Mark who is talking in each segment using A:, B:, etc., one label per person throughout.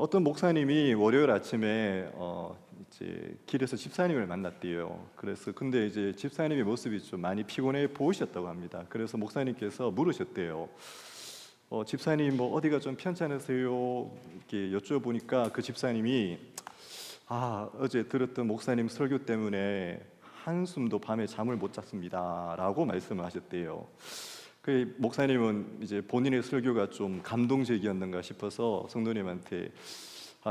A: 어떤 목사님이 월요일 아침에 이제 길에서 집사님을 만났대요. 그래서 근데 이제 집사님의 모습이 좀 많이 피곤해 보이셨다고 합니다. 그래서 목사님께서 물으셨대요. 집사님 뭐 어디가 좀 편찮으세요? 이렇게 여쭤보니까 그 집사님이 어제 들었던 목사님 설교 때문에 한숨도 밤에 잠을 못 잤습니다라고 말씀을 하셨대요. 그 목사님은 이제 본인의 설교가 좀 감동적이었는가 싶어서 성도님한테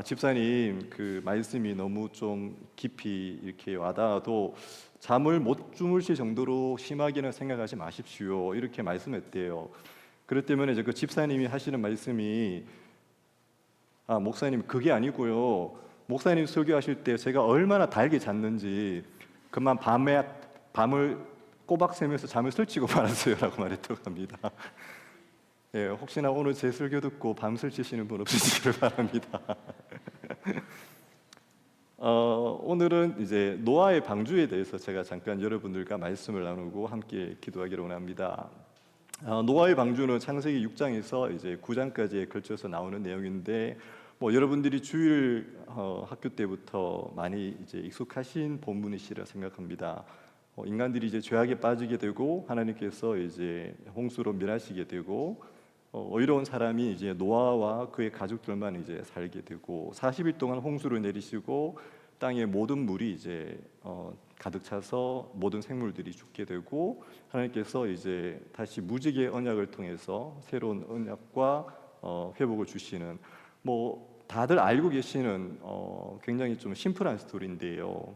A: 집사님 그 말씀이 너무 좀 깊이 이렇게 와닿아도 잠을 못 주무실 정도로 심하게는 생각하지 마십시오 이렇게 말씀했대요. 그렇기 때문에 이제 그 집사님이 하시는 말씀이 목사님 그게 아니고요, 목사님 설교하실 때 제가 얼마나 달게 잤는지 그만 밤을 꼬박 새면서 잠을 설치고 말았어요라고 말했다고 합니다. 예, 혹시나 오늘 제 설교 듣고 밤 설치시는 분 없으시기를 바랍니다. 오늘은 이제 노아의 방주에 대해서 제가 잠깐 여러분들과 말씀을 나누고 함께 기도하기로 원합니다. 노아의 방주는 창세기 6장에서 이제 9장까지에 걸쳐서 나오는 내용인데, 뭐 여러분들이 주일 학교 때부터 많이 이제 익숙하신 본문이시라 생각합니다. 인간들이 이제 죄악에 빠지게 되고 하나님께서 이제 홍수로 멸하시게 되고 의로운 사람이 이제 노아와 그의 가족들만 이제 살게 되고 40일 동안 홍수를 내리시고 땅의 모든 물이 이제 가득 차서 모든 생물들이 죽게 되고 하나님께서 이제 다시 무지개의 언약을 통해서 새로운 언약과 회복을 주시는, 뭐 다들 알고 계시는 굉장히 좀 심플한 스토리인데요.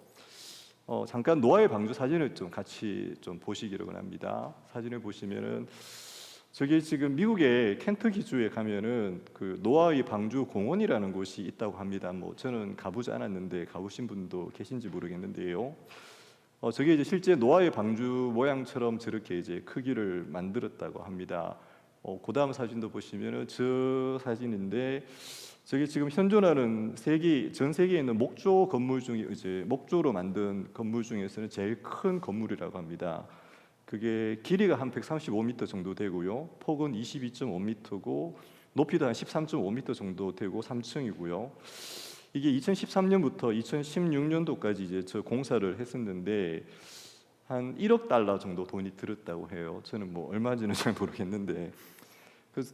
A: 잠깐 노아의 방주 사진을 좀 같이 좀 보시기를 원합니다. 사진을 보시면은 저기 지금 미국의 켄터키주에 가면은 그 노아의 방주 공원이라는 곳이 있다고 합니다. 뭐 저는 가보지 않았는데 가보신 분도 계신지 모르겠는데요. 저게 이제 실제 노아의 방주 모양처럼 저렇게 이제 크기를 만들었다고 합니다. 그 다음 사진도 보시면은 저 사진인데 저게 지금 현존하는 전 세계에 있는 목조 건물 중에 이제 목조로 만든 건물 중에서는 제일 큰 건물이라고 합니다. 그게 길이가 한 135m 정도 되고요, 폭은 22.5m고 높이도 한 13.5m 정도 되고 3층이고요. 이게 2013년부터 2016년도까지 이제 저 공사를 했었는데 한 1억 달러 정도 돈이 들었다고 해요. 저는 뭐 얼마인지는 잘 모르겠는데, 그래서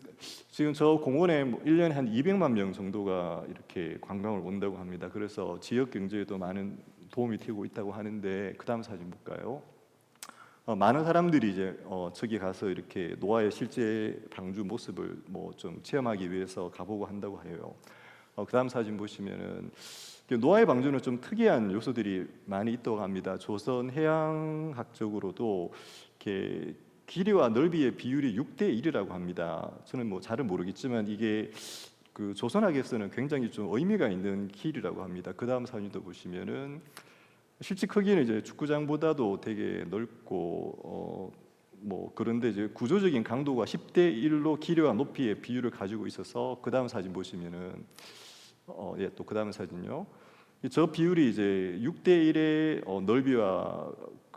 A: 지금 저 공원에 1년에 한 200만 명 정도가 이렇게 관광을 온다고 합니다. 그래서 지역 경제에도 많은 도움이 되고 있다고 하는데, 그 다음 사진 볼까요? 많은 사람들이 이제 저기 가서 이렇게 노아의 실제 방주 모습을 뭐 좀 체험하기 위해서 가보고 한다고 해요. 그 다음 사진 보시면은 노아의 방주는 좀 특이한 요소들이 많이 있다고 합니다. 조선 해양학적으로도 이렇게 길이와 넓이의 비율이 6대1이라고 합니다. 저는 뭐 잘은 모르겠지만 이게 그 조선학에서는 굉장히 좀 의미가 있는 길이라고 합니다. 그 다음 사진도 보시면은 실제 크기는 이제 축구장보다도 되게 넓고 뭐 그런데 이제 구조적인 강도가 10대1로 길이와 높이의 비율을 가지고 있어서, 그 다음 사진 보시면은 또 그 다음 사진요. 저 비율이 이제 6대1의 넓이와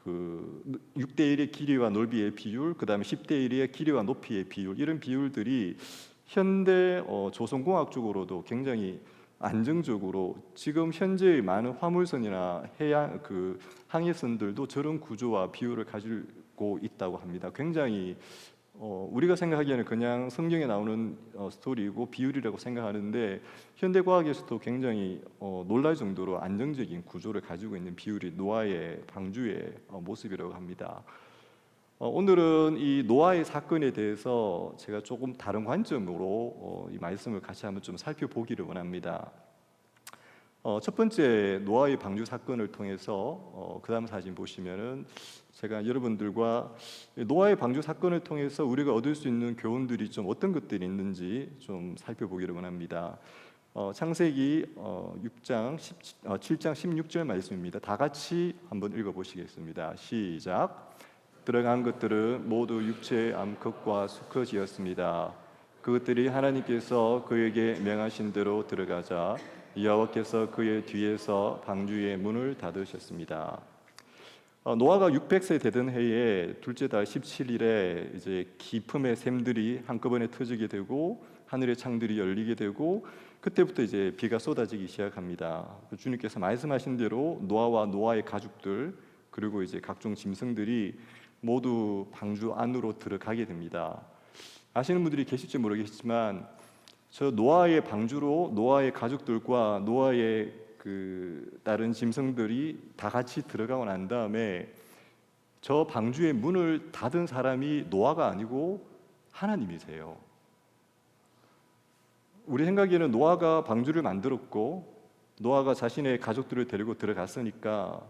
A: 6대1의 길이와 넓이의 비율, 그 다음에 10대1의 길이와 높이의 비율, 이런 비율들이 현대 조선공학적으로도 굉장히 안정적으로 지금 현재의 많은 화물선이나 해양 항해선들도 저런 구조와 비율을 가지고 있다고 합니다. 굉장히 우리가 생각하기에는 그냥 성경에 나오는 스토리이고 비율이라고 생각하는데, 현대과학에서도 굉장히 놀랄 정도로 안정적인 구조를 가지고 있는 비율이 노아의 방주의 모습이라고 합니다. 오늘은 이 노아의 사건에 대해서 제가 조금 다른 관점으로 이 말씀을 같이 한번 좀 살펴보기를 원합니다. 첫 번째 노아의 방주 사건을 통해서 그 다음 사진 보시면은 제가 여러분들과 노아의 방주 사건을 통해서 우리가 얻을 수 있는 교훈들이 좀 어떤 것들이 있는지 좀 살펴보기를 원합니다. 창세기 7장 16절 말씀입니다. 다 같이 한번 읽어보시겠습니다. 시작. 들어간 것들은 모두 육체의 암컷과 수컷이었습니다. 그것들이 하나님께서 그에게 명하신 대로 들어가자 여호와께서 그의 뒤에서 방주의 문을 닫으셨습니다. 노아가 600세 되던 해에 둘째 달 17일에 이제 기품의 샘들이 한꺼번에 터지게 되고 하늘의 창들이 열리게 되고 그때부터 이제 비가 쏟아지기 시작합니다. 주님께서 말씀하신 대로 노아와 노아의 가족들 그리고 이제 각종 짐승들이 모두 방주 안으로 들어가게 됩니다. 아시는 분들이 계실지 모르겠지만 저 노아의 방주로 노아의 가족들과 노아의 그 다른 짐승들이 다 같이 들어가고 난 다음에 저 방주의 문을 닫은 사람이 노아가 아니고 하나님이세요. 우리 생각에는 노아가 방주를 만들었고 노아가 자신의 가족들을 데리고 들어갔으니까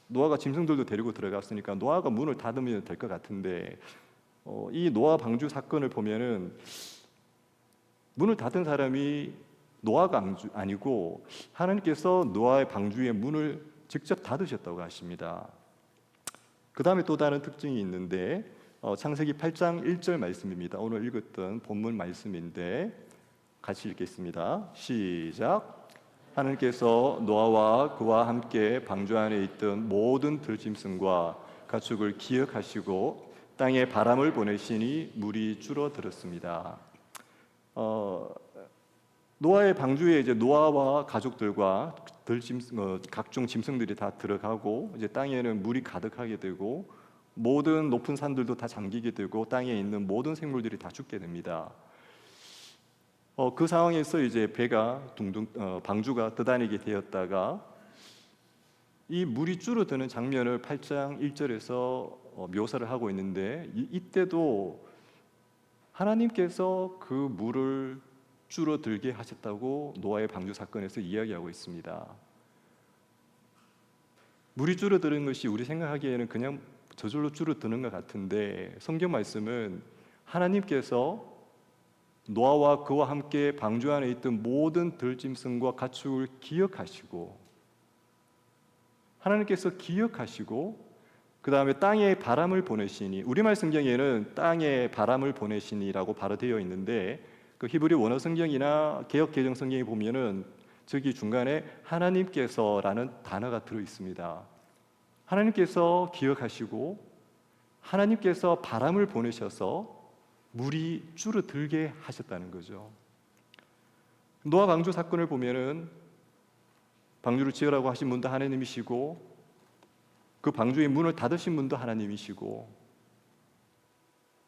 A: 노아가 짐승들도 데리고 들어갔으니까 노아가 문을 닫으면 될 것 같은데 이 노아 방주 사건을 보면은 문을 닫은 사람이 노아가 아니고 하나님께서 노아의 방주의 문을 직접 닫으셨다고 하십니다. 그 다음에 또 다른 특징이 있는데 창세기 8장 1절 말씀입니다. 오늘 읽었던 본문 말씀인데 같이 읽겠습니다. 시작. 하나님께서 노아와 그와 함께 방주 안에 있던 모든 들짐승과 가축을 기억하시고 땅에 바람을 보내시니 물이 줄어들었습니다. 노아의 방주에 이제 노아와 가족들과 각종 짐승들이 다 들어가고 이제 땅에는 물이 가득하게 되고 모든 높은 산들도 다 잠기게 되고 땅에 있는 모든 생물들이 다 죽게 됩니다. 그 상황에서 이제 배가 방주가 떠다니게 되었다가 이 물이 줄어드는 장면을 8장 1절에서 묘사를 하고 있는데 이때도 하나님께서 그 물을 줄어들게 하셨다고 노아의 방주 사건에서 이야기하고 있습니다. 물이 줄어드는 것이 우리 생각하기에는 그냥 저절로 줄어드는 것 같은데 성경 말씀은 하나님께서 노아와 그와 함께 방주 안에 있던 모든 들짐승과 가축을 기억하시고 하나님께서 기억하시고 그 다음에 땅에 바람을 보내시니 우리말 성경에는 땅에 바람을 보내시니라고 바로 되어 있는데 그 히브리 원어 성경이나 개역 개정 성경에 보면은 저기 중간에 하나님께서라는 단어가 들어 있습니다. 하나님께서 기억하시고 하나님께서 바람을 보내셔서 물이 줄어들게 하셨다는 거죠. 노아 방주 사건을 보면은 방주를 지으라고 하신 분도 하나님이시고 그 방주의 문을 닫으신 분도 하나님이시고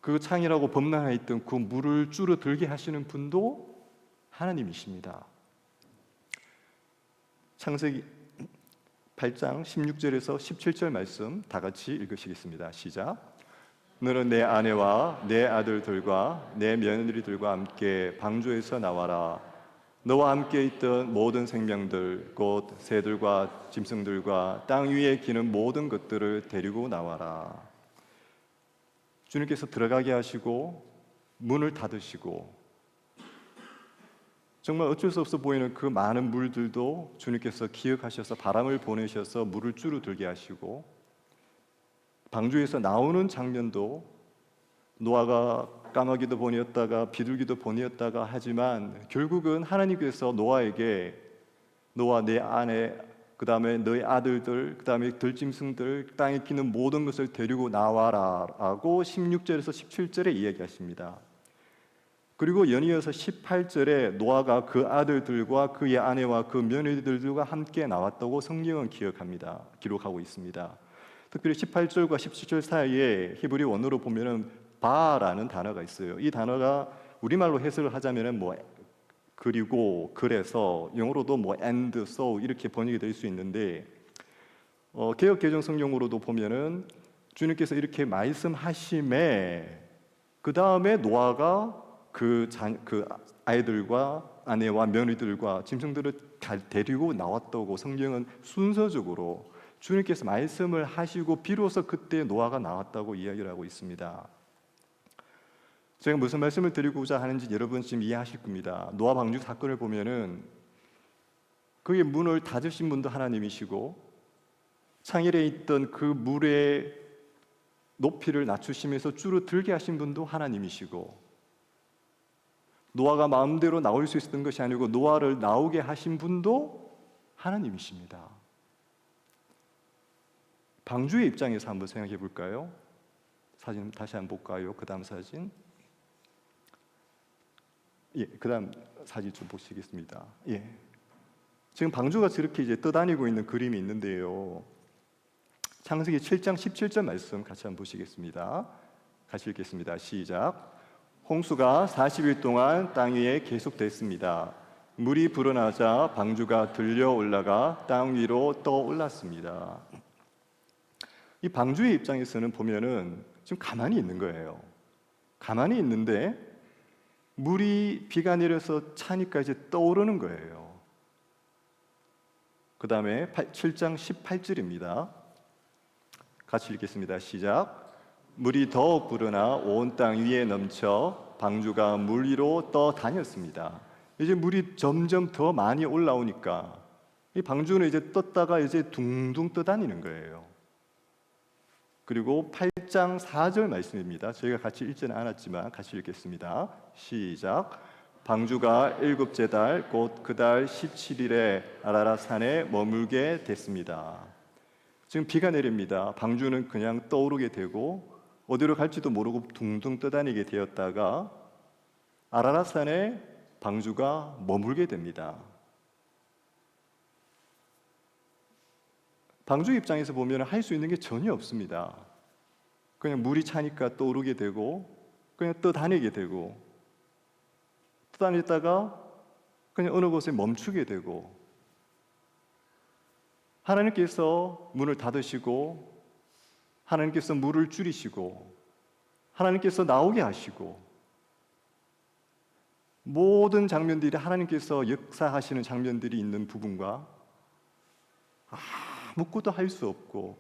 A: 그 창이라고 범람해 있던 그 물을 줄어들게 하시는 분도 하나님이십니다. 창세기 8장 16절에서 17절 말씀 다 같이 읽으시겠습니다. 시작. 너는 내 아내와 내 아들들과 내 며느리들과 함께 방주에서 나와라. 너와 함께 있던 모든 생명들 곧 새들과 짐승들과 땅 위에 기는 모든 것들을 데리고 나와라. 주님께서 들어가게 하시고 문을 닫으시고 정말 어쩔 수 없어 보이는 그 많은 물들도 주님께서 기억하셔서 바람을 보내셔서 물을 줄어들게 하시고 방주에서 나오는 장면도 노아가 까마귀도 보내었다가 비둘기도 보내었다가 하지만 결국은 하나님께서 노아에게 너와 내 아내 그 다음에 너의 아들들 그 다음에 들짐승들 땅에 기는 모든 것을 데리고 나와라 라고 16절에서 17절에 이야기하십니다. 그리고 연이어서 18절에 노아가 그 아들들과 그의 아내와 그 며느리들과 함께 나왔다고 성경은 기록하고 있습니다. 특별히 18절과 17절 사이에 히브리 원어로 보면은 바라는 단어가 있어요. 이 단어가 우리말로 해석을 하자면은 그리고 그래서 영어로도 and so 이렇게 번역이 될 수 있는데 개역 개정 성경으로도 보면은 주님께서 이렇게 말씀하심에 그 다음에 노아가 그 아이들과 아내와 며느리들과 짐승들을 데리고 나왔다고 성경은 순서적으로 주님께서 말씀을 하시고 비로소 그때 노아가 나왔다고 이야기를 하고 있습니다. 제가 무슨 말씀을 드리고자 하는지 여러분 지금 이해하실 겁니다. 노아 방주 사건을 보면은 그의 문을 닫으신 분도 하나님이시고 창일에 있던 그 물의 높이를 낮추시면서 줄어들게 하신 분도 하나님이시고 노아가 마음대로 나올 수 있었던 것이 아니고 노아를 나오게 하신 분도 하나님이십니다. 방주의 입장에서 한번 생각해 볼까요? 사진 다시 한번 볼까요? 그 다음 사진. 예, 그 다음 사진 좀 보시겠습니다. 예. 지금 방주가 저렇게 이제 떠다니고 있는 그림이 있는데요. 창세기 7장 17절 말씀 같이 한번 보시겠습니다. 같이 읽겠습니다. 시작. 홍수가 40일 동안 땅 위에 계속됐습니다. 물이 불어나자 방주가 들려 올라가 땅 위로 떠올랐습니다. 이 방주의 입장에서는 보면은 지금 가만히 있는 거예요. 가만히 있는데 물이 비가 내려서 차니까 이제 떠오르는 거예요. 그 다음에 7장 18절입니다. 같이 읽겠습니다. 시작. 물이 더욱 불어나 온 땅 위에 넘쳐 방주가 물 위로 떠다녔습니다. 이제 물이 점점 더 많이 올라오니까 이 방주는 이제 떴다가 이제 둥둥 떠다니는 거예요. 그리고 8장 4절 말씀입니다. 저희가 같이 읽지는 않았지만 같이 읽겠습니다. 시작. 방주가 7째 달 곧 그 달 17일에 아라랏 산에 머물게 됐습니다. 지금 비가 내립니다. 방주는 그냥 떠오르게 되고 어디로 갈지도 모르고 둥둥 떠다니게 되었다가 아라랏 산에 방주가 머물게 됩니다. 방주 입장에서 보면 할 수 있는 게 전혀 없습니다. 그냥 물이 차니까 떠오르게 되고 그냥 떠다니게 되고 떠다녔다가 그냥 어느 곳에 멈추게 되고 하나님께서 문을 닫으시고 하나님께서 물을 줄이시고 하나님께서 나오게 하시고 모든 장면들이 하나님께서 역사하시는 장면들이 있는 부분과 아무것도 할 수 없고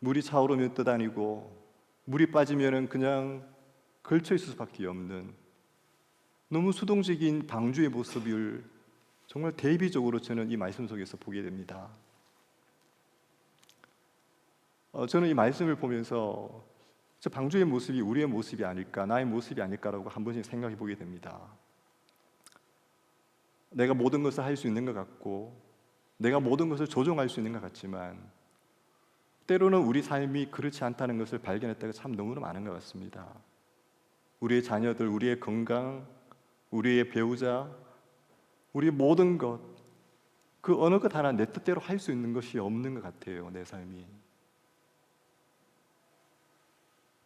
A: 물이 차오르면 떠다니고 물이 빠지면 그냥 걸쳐 있을 수밖에 없는 너무 수동적인 방주의 모습을 정말 대비적으로 저는 이 말씀 속에서 보게 됩니다. 저는 이 말씀을 보면서 저 방주의 모습이 우리의 모습이 아닐까, 나의 모습이 아닐까라고 한 번씩 생각해 보게 됩니다. 내가 모든 것을 할 수 있는 것 같고 내가 모든 것을 조종할 수 있는 것 같지만 때로는 우리 삶이 그렇지 않다는 것을 발견할 때가 참 너무나 많은 것 같습니다. 우리의 자녀들, 우리의 건강, 우리의 배우자, 우리의 모든 것, 그 어느 것 하나 내 뜻대로 할 수 있는 것이 없는 것 같아요, 내 삶이.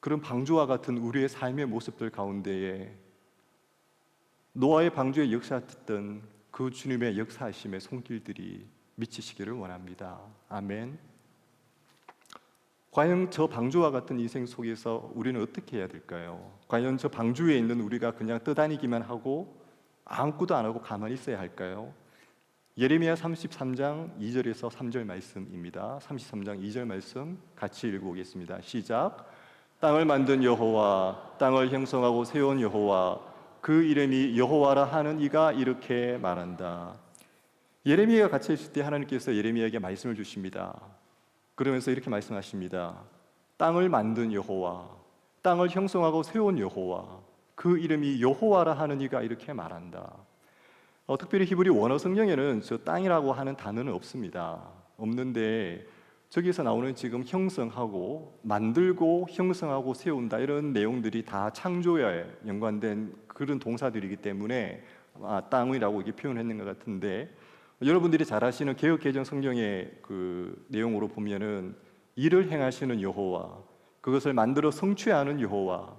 A: 그런 방주와 같은 우리의 삶의 모습들 가운데에 노아의 방주에 역사했던 그 주님의 역사하심의 손길들이 미치시기를 원합니다. 아멘. 과연 저 방주와 같은 인생 속에서 우리는 어떻게 해야 될까요? 과연 저 방주에 있는 우리가 그냥 떠다니기만 하고 아무것도 안 하고 가만히 있어야 할까요? 예레미야 33장 2절에서 3절 말씀입니다. 33장 2절 말씀 같이 읽어보겠습니다. 시작. 땅을 만든 여호와, 땅을 형성하고 세운 여호와, 그 이름이 여호와라 하는 이가 이렇게 말한다. 예레미야가 갇혀 있을 때 하나님께서 예레미야에게 말씀을 주십니다. 그러면서 이렇게 말씀하십니다. 땅을 만든 여호와, 땅을 형성하고 세운 여호와, 그 이름이 여호와라 하는 이가 이렇게 말한다. 특별히 히브리 원어 성경에는 저 땅이라고 하는 단어는 없습니다. 없는데 저기서 나오는 지금 형성하고 만들고 형성하고 세운다 이런 내용들이 다 창조에 연관된 그런 동사들이기 때문에 땅이라고 이렇게 표현했는 것 같은데 여러분들이 잘 아시는 개역 개정 성경의 그 내용으로 보면은 일을 행하시는 여호와, 그것을 만들어 성취하는 여호와,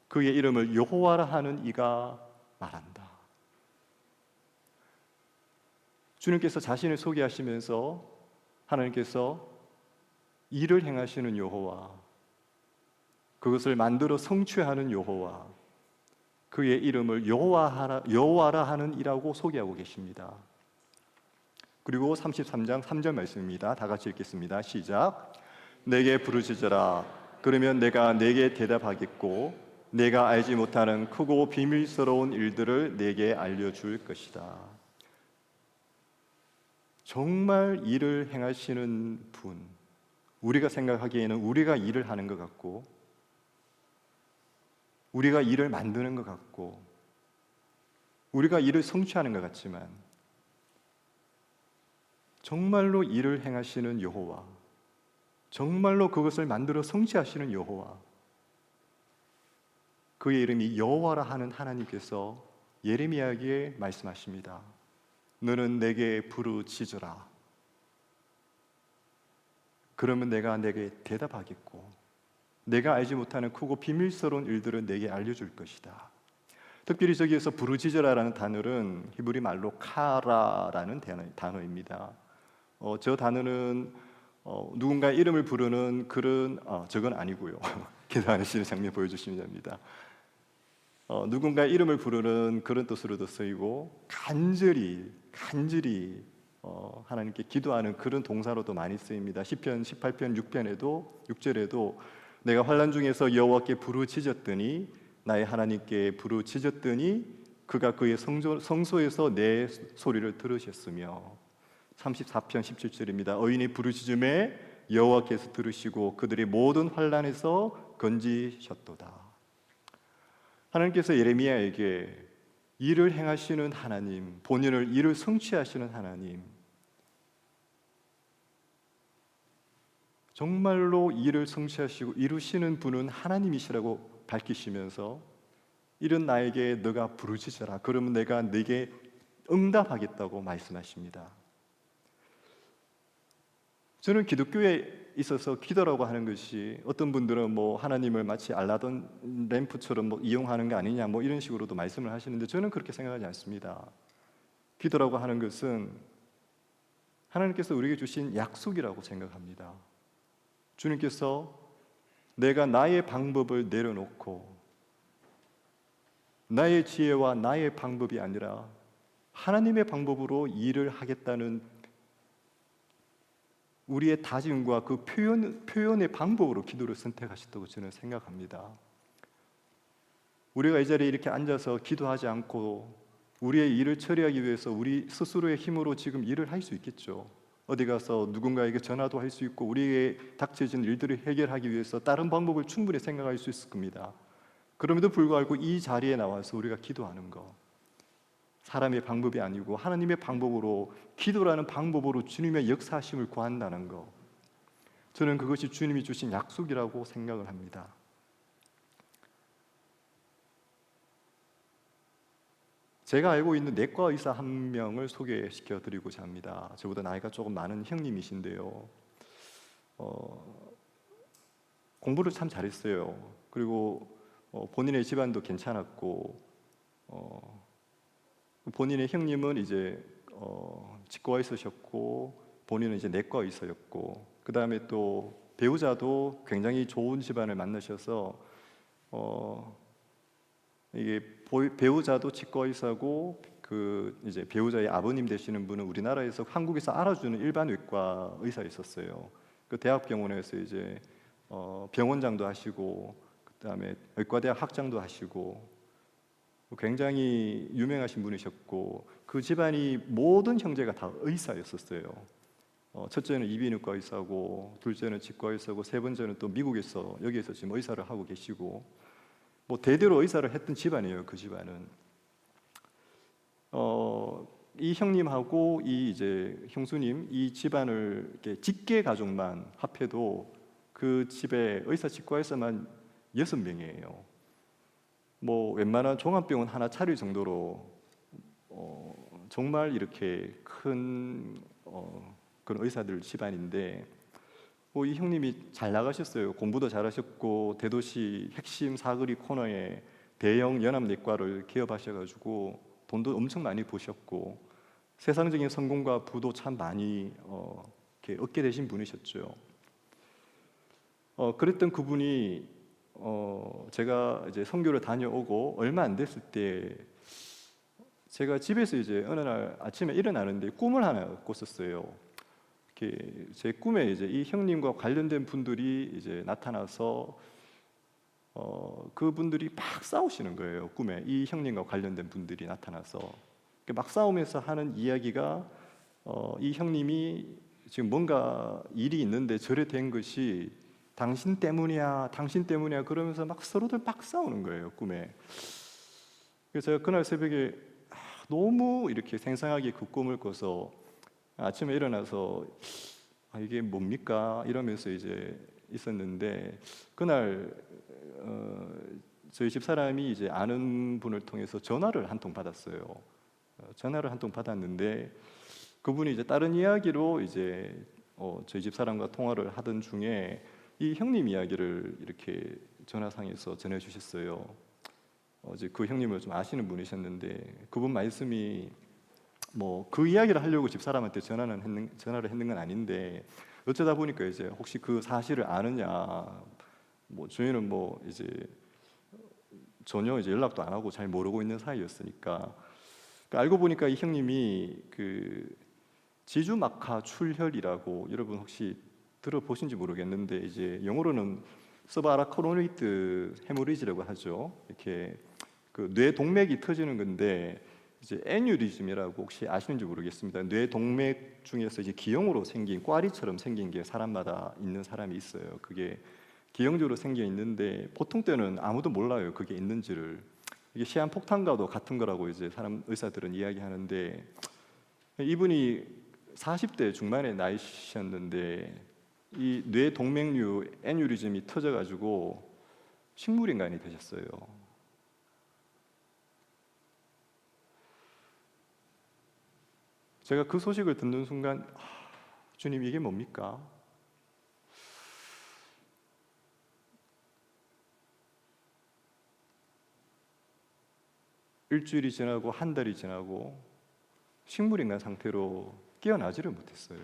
A: 그의 이름을 여호와라 하는 이가 말한다. 주님께서 자신을 소개하시면서 하나님께서 일을 행하시는 여호와, 그것을 만들어 성취하는 여호와, 그의 이름을 여호와라 하는 이라고 소개하고 계십니다. 그리고 33장 3절 말씀입니다. 다 같이 읽겠습니다. 시작. 내게 부르짖어라. 그러면 내가 내게 대답하겠고 내가 알지 못하는 크고 비밀스러운 일들을 내게 알려줄 것이다. 정말 일을 행하시는 분, 우리가 생각하기에는 우리가 일을 하는 것 같고 우리가 일을 만드는 것 같고 우리가 일을 성취하는 것 같지만 정말로 일을 행하시는 여호와, 정말로 그것을 만들어 성취하시는 여호와, 그의 이름이 여호와라 하는 하나님께서 예레미야에게 말씀하십니다. 너는 내게 부르짖으라. 그러면 내가 내게 대답하겠고 내가 알지 못하는 크고 비밀스러운 일들은 내게 알려줄 것이다. 특별히 저기에서 부르짖으라라는 단어는 히브리 말로 카라라는 단어입니다. 저 단어는 누군가 이름을 부르는 그런 저건 아니고요. 기도하시는 장면 보여주시면 됩니다. 누군가 이름을 부르는 그런 뜻으로도 쓰이고 간절히 하나님께 기도하는 그런 동사로도 많이 쓰입니다. 시편 18편 6절에도 내가 환난 중에서 여호와께 부르짖었더니 나의 하나님께 부르짖었더니 그가 그의 성소에서 내 소리를 들으셨으며 34편 17절입니다. 의인이 부르짖음에 여호와께서 들으시고 그들의 모든 환난에서 건지셨도다. 하나님께서 예레미야에게 일을 행하시는 하나님, 본인을 일을 성취하시는 하나님, 정말로 일을 성취하시고 이루시는 분은 하나님이시라고 밝히시면서 이런 나에게 너가 부르짖어라. 그러면 내가 네게 응답하겠다고 말씀하십니다. 저는 기독교에 있어서 기도라고 하는 것이 어떤 분들은 뭐 하나님을 마치 알라돈 램프처럼 뭐 이용하는 거 아니냐 뭐 이런 식으로도 말씀을 하시는데 저는 그렇게 생각하지 않습니다. 기도라고 하는 것은 하나님께서 우리에게 주신 약속이라고 생각합니다. 주님께서 내가 나의 방법을 내려놓고 나의 지혜와 나의 방법이 아니라 하나님의 방법으로 일을 하겠다는 우리의 다짐과 그 표현의 방법으로 기도를 선택하셨다고 저는 생각합니다. 우리가 이 자리에 이렇게 앉아서 기도하지 않고 우리의 일을 처리하기 위해서 우리 스스로의 힘으로 지금 일을 할 수 있겠죠. 어디 가서 누군가에게 전화도 할 수 있고 우리에게 닥쳐진 일들을 해결하기 위해서 다른 방법을 충분히 생각할 수 있을 겁니다. 그럼에도 불구하고 이 자리에 나와서 우리가 기도하는 것, 사람의 방법이 아니고 하나님의 방법으로, 기도라는 방법으로 주님의 역사하심을 구한다는 것, 저는 그것이 주님이 주신 약속이라고 생각을 합니다. 제가 알고 있는 내과 의사 한 명을 소개시켜 드리고자 합니다. 저보다 나이가 조금 많은 형님이신데요. 공부를 참 잘했어요. 그리고 본인의 집안도 괜찮았고, 본인의 형님은 이제 치과 의사셨고, 본인은 이제 내과 의사였고, 그 다음에 또 배우자도 굉장히 좋은 집안을 만나셔서 이게 배우자도 치과 의사고, 그 이제 배우자의 아버님 되시는 분은 우리나라에서 한국에서 알아주는 일반 외과 의사였었어요. 그 대학병원에서 이제 병원장도 하시고, 그다음에 의과대학 학장도 하시고, 굉장히 유명하신 분이셨고, 그 집안이 모든 형제가 다 의사였었어요. 첫째는 이비인후과 의사고, 둘째는 치과 의사고, 세 번째는 또 미국에서 여기에서 지금 의사를 하고 계시고, 뭐 대대로 의사를 했던 집안이에요. 그 집안은. 이 형님하고 이 이제 형수님, 이 집안을 이렇게 직계 가족만 합해도 그 집에 의사, 치과 의사만 6명이에요. 뭐 웬만한 종합병원 하나 차릴 정도로 정말 이렇게 큰 그런 의사들 집안인데, 이 형님이 잘 나가셨어요. 공부도 잘하셨고, 대도시 핵심 사거리 코너에 대형 연합내과를 개업하셔가지고 돈도 엄청 많이 버셨고, 세상적인 성공과 부도 참 많이 이렇게 얻게 되신 분이셨죠. 그랬던 그분이 제가 이제 선교를 다녀오고 얼마 안 됐을 때, 제가 집에서 이제 어느 날 아침에 일어나는데 꿈을 하나 꿨었어요. 제 꿈에 이제 이 형님과 관련된 분들이 이제 나타나서 그분들이 막 싸우시는 거예요. 꿈에 이 형님과 관련된 분들이 나타나서 막 싸우면서 하는 이야기가 이 형님이 지금 뭔가 일이 있는데 저래 된 것이 당신 때문이야, 당신 때문이야 그러면서 막 서로들 막 싸우는 거예요, 꿈에. 그래서 제가 그날 새벽에 너무 이렇게 생생하게 그 꿈을 꿔서 아침에 일어나서 이게 뭡니까? 이러면서 이제 있었는데 그날 저희 집 사람이 이제 아는 분을 통해서 전화를 한 통 받았어요. 전화를 한 통 받았는데 그분이 이제 다른 이야기로 이제 저희 집 사람과 통화를 하던 중에 이 형님 이야기를 이렇게 전화상에서 전해주셨어요. 이제 그 형님을 좀 아시는 분이셨는데 그분 말씀이 뭐 그 이야기를 하려고 집 사람한테 전화를 했는 건 아닌데 어쩌다 보니까 이제 혹시 그 사실을 아느냐, 뭐 저희는 뭐 이제 전혀 이제 연락도 안 하고 잘 모르고 있는 사이였으니까 알고 보니까 이 형님이 그 지주막하 출혈이라고 여러분 혹시 들어보신지 모르겠는데 이제 영어로는 서브아라크노이드 헤모리지라고 하죠. 이렇게 그 뇌 동맥이 터지는 건데 이제 애뉴리즘이라고 혹시 아시는지 모르겠습니다. 뇌 동맥 중에서 이제 기형으로 생긴 꽈리처럼 생긴 게 사람마다 있는 사람이 있어요. 그게 기형적으로 생겨 있는데 보통 때는 아무도 몰라요. 그게 있는지를. 이게 시한폭탄과도 같은 거라고 이제 사람 의사들은 이야기하는데 이분이 40대 중반의 나이셨는데 이 뇌 동맥류 애뉴리즘이 터져가지고 식물인간이 되셨어요. 제가 그 소식을 듣는 순간 주님 이게 뭡니까? 일주일이 지나고 한 달이 지나고 식물인간 상태로 깨어나지를 못했어요.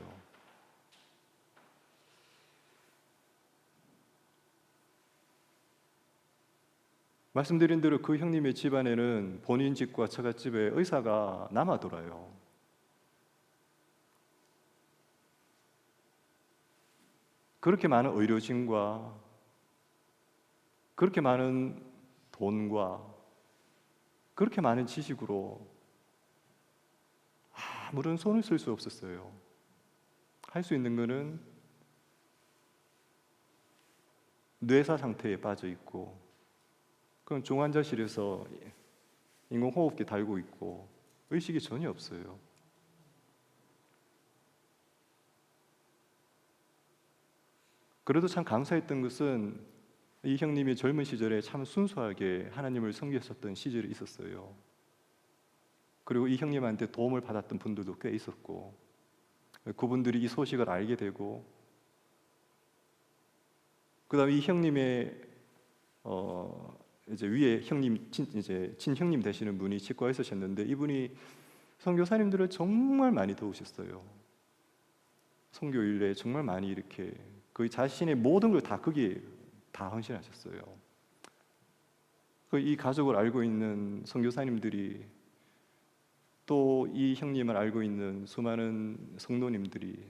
A: 말씀드린 대로 그 형님의 집안에는 본인 집과 처갓집에 의사가 남아돌아요. 그렇게 많은 의료진과 그렇게 많은 돈과 그렇게 많은 지식으로 아무런 손을 쓸 수 없었어요. 할 수 있는 거는 뇌사 상태에 빠져 있고 그건 중환자실에서 인공호흡기 달고 있고 의식이 전혀 없어요. 그래도 참 감사했던 것은 이 형님이 젊은 시절에 참 순수하게 하나님을 섬겼었던 시절이 있었어요. 그리고 이 형님한테 도움을 받았던 분들도 꽤 있었고 그분들이 이 소식을 알게 되고 그다음에 이 형님의 이제 위에 형님 이제 친형님 되시는 분이 치과에 있으셨는데 이분이 선교사님들을 정말 많이 도우셨어요. 선교일에 정말 많이 이렇게 거의 자신의 모든 걸 다 거기에 다 헌신하셨어요. 이 가족을 알고 있는 선교사님들이 또 이 형님을 알고 있는 수많은 성도님들이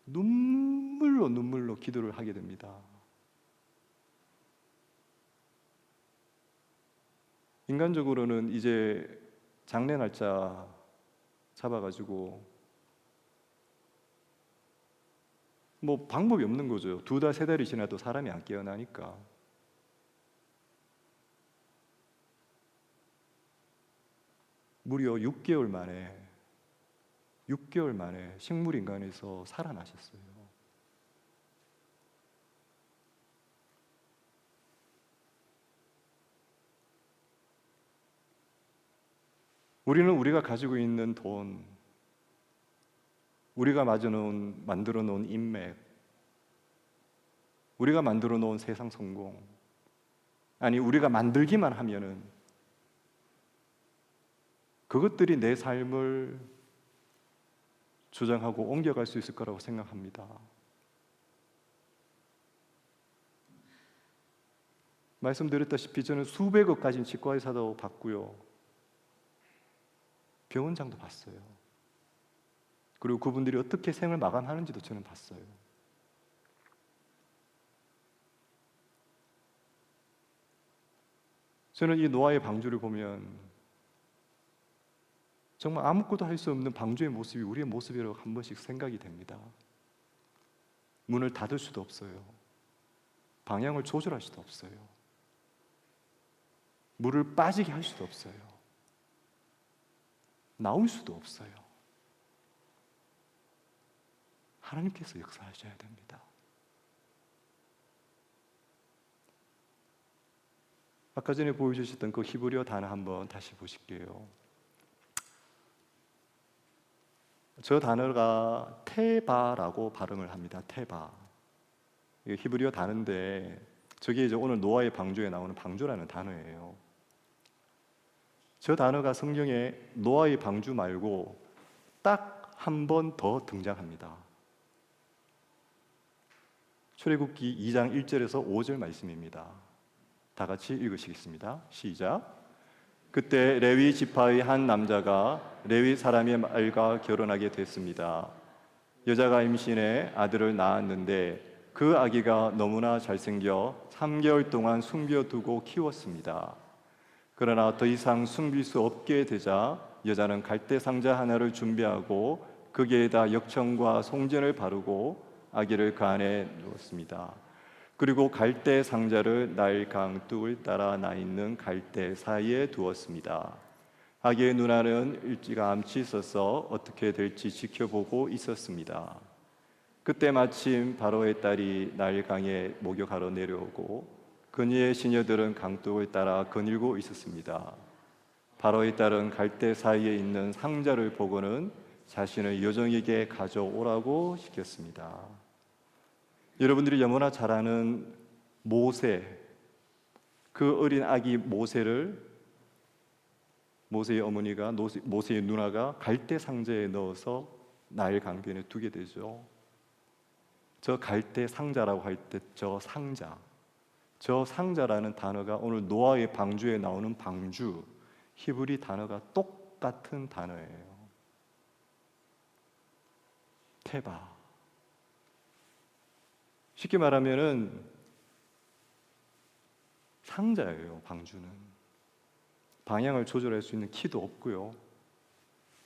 A: 눈물로 기도를 하게 됩니다. 인간적으로는 이제 장례 날짜 잡아가지고 뭐 방법이 없는 거죠. 2달, 3달이 지나도 사람이 안 깨어나니까. 무려 6개월 만에 식물인간에서 살아나셨어요. 우리는 우리가 가지고 있는 돈, 우리가 만들어 놓은 인맥, 우리가 만들어 놓은 세상 성공, 아니 우리가 만들기만 하면은 그것들이 내 삶을 주장하고 옮겨갈 수 있을 거라고 생각합니다. 말씀드렸다시피 저는 수백억 가진 치과 의사도 봤고요. 병원장도 봤어요. 그리고 그분들이 어떻게 생을 마감하는지도 저는 봤어요. 저는 이 노아의 방주를 보면 정말 아무것도 할 수 없는 방주의 모습이 우리의 모습이라고 한 번씩 생각이 됩니다. 문을 닫을 수도 없어요. 방향을 조절할 수도 없어요. 물을 빠지게 할 수도 없어요. 나올 수도 없어요. 하나님께서 역사하셔야 됩니다. 아까 전에 보여주셨던 그 히브리어 단어 한번 다시 보실게요. 저 단어가 테바라고 발음을 합니다. 테바. 이게 히브리어 단어인데 저게 이제 오늘 노아의 방주에 나오는 방주라는 단어예요. 저 단어가 성경에 노아의 방주 말고 딱 한 번 더 등장합니다. 출애굽기 2장 1절에서 5절 말씀입니다. 다 같이 읽으시겠습니다. 시작. 그때 레위 지파의 한 남자가 레위 사람의 말과 결혼하게 됐습니다. 여자가 임신해 아들을 낳았는데 그 아기가 너무나 잘생겨 3개월 동안 숨겨두고 키웠습니다. 그러나 더 이상 숨길 수 없게 되자 여자는 갈대 상자 하나를 준비하고 거기에다 역청과 송전을 바르고 아기를 그 안에 넣었습니다. 그리고 갈대 상자를 나일 강둑을 따라 나 있는 갈대 사이에 두었습니다. 아기의 누나는 일찌감치 있어서 어떻게 될지 지켜보고 있었습니다. 그때 마침 바로의 딸이 나일 강에 목욕하러 내려오고 그녀의 시녀들은 강둑을 따라 거닐고 있었습니다. 바로의 딸은 갈대 사이에 있는 상자를 보고는 자신의 여종에게 가져오라고 시켰습니다. 여러분들이 너무나 잘 아는 모세, 그 어린 아기 모세를 모세의 어머니가 모세의 누나가 갈대 상자에 넣어서 나일 강변에 두게 되죠. 저 갈대 상자라고 할 때 저 상자라는 단어가 오늘 노아의 방주에 나오는 방주, 히브리 단어가 똑같은 단어예요. 테바. 쉽게 말하면은 상자예요. 방주는 방향을 조절할 수 있는 키도 없고요,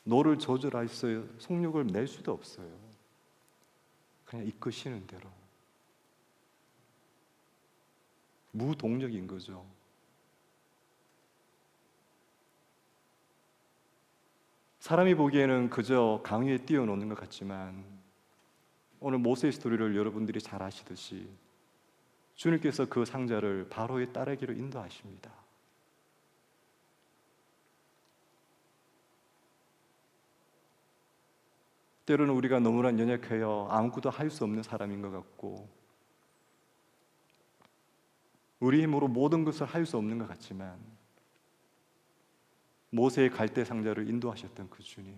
A: 노를 조절해서 속력을 낼 수도 없어요. 그냥 이끄시는 대로 무동력인 거죠. 사람이 보기에는 그저 강 위에 띄워놓는 것 같지만 오늘 모세의 스토리를 여러분들이 잘 아시듯이 주님께서 그 상자를 바로의 딸에게로 인도하십니다. 때로는 우리가 너무나 연약하여 아무것도 할 수 없는 사람인 것 같고 우리 힘으로 모든 것을 할 수 없는 것 같지만 모세의 갈대 상자를 인도하셨던 그 주님,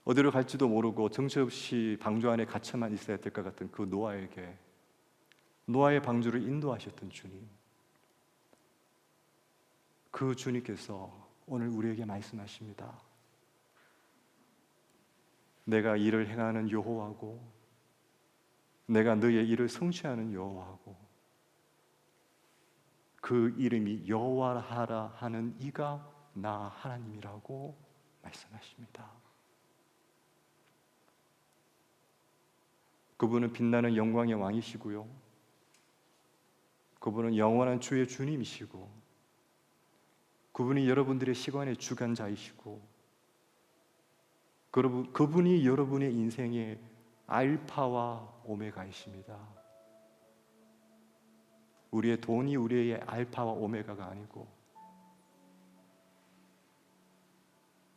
A: 어디로 갈지도 모르고 정처 없이 방주 안에 갇혀만 있어야 될 것 같은 그 노아에게 노아의 방주를 인도하셨던 주님, 그 주님께서 오늘 우리에게 말씀하십니다. 내가 일을 행하는 여호와고 내가 너의 일을 성취하는 여호와고 그 이름이 여호와하라 하는 이가 나 하나님이라고 말씀하십니다. 그분은 빛나는 영광의 왕이시고요, 그분은 영원한 주의 주님이시고 그분이 여러분들의 시간의 주관자이시고 그분이 여러분의 인생의 알파와 오메가이십니다. 우리의 돈이 우리의 알파와 오메가가 아니고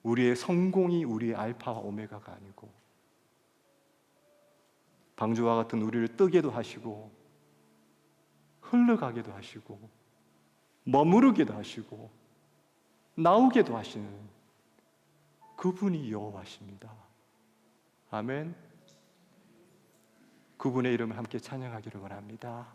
A: 우리의 성공이 우리의 알파와 오메가가 아니고 방주와 같은 우리를 뜨게도 하시고 흘러가게도 하시고 머무르게도 하시고 나오게도 하시는 그분이 여호와십니다. 아멘. 그분의 이름을 함께 찬양하기를 원합니다.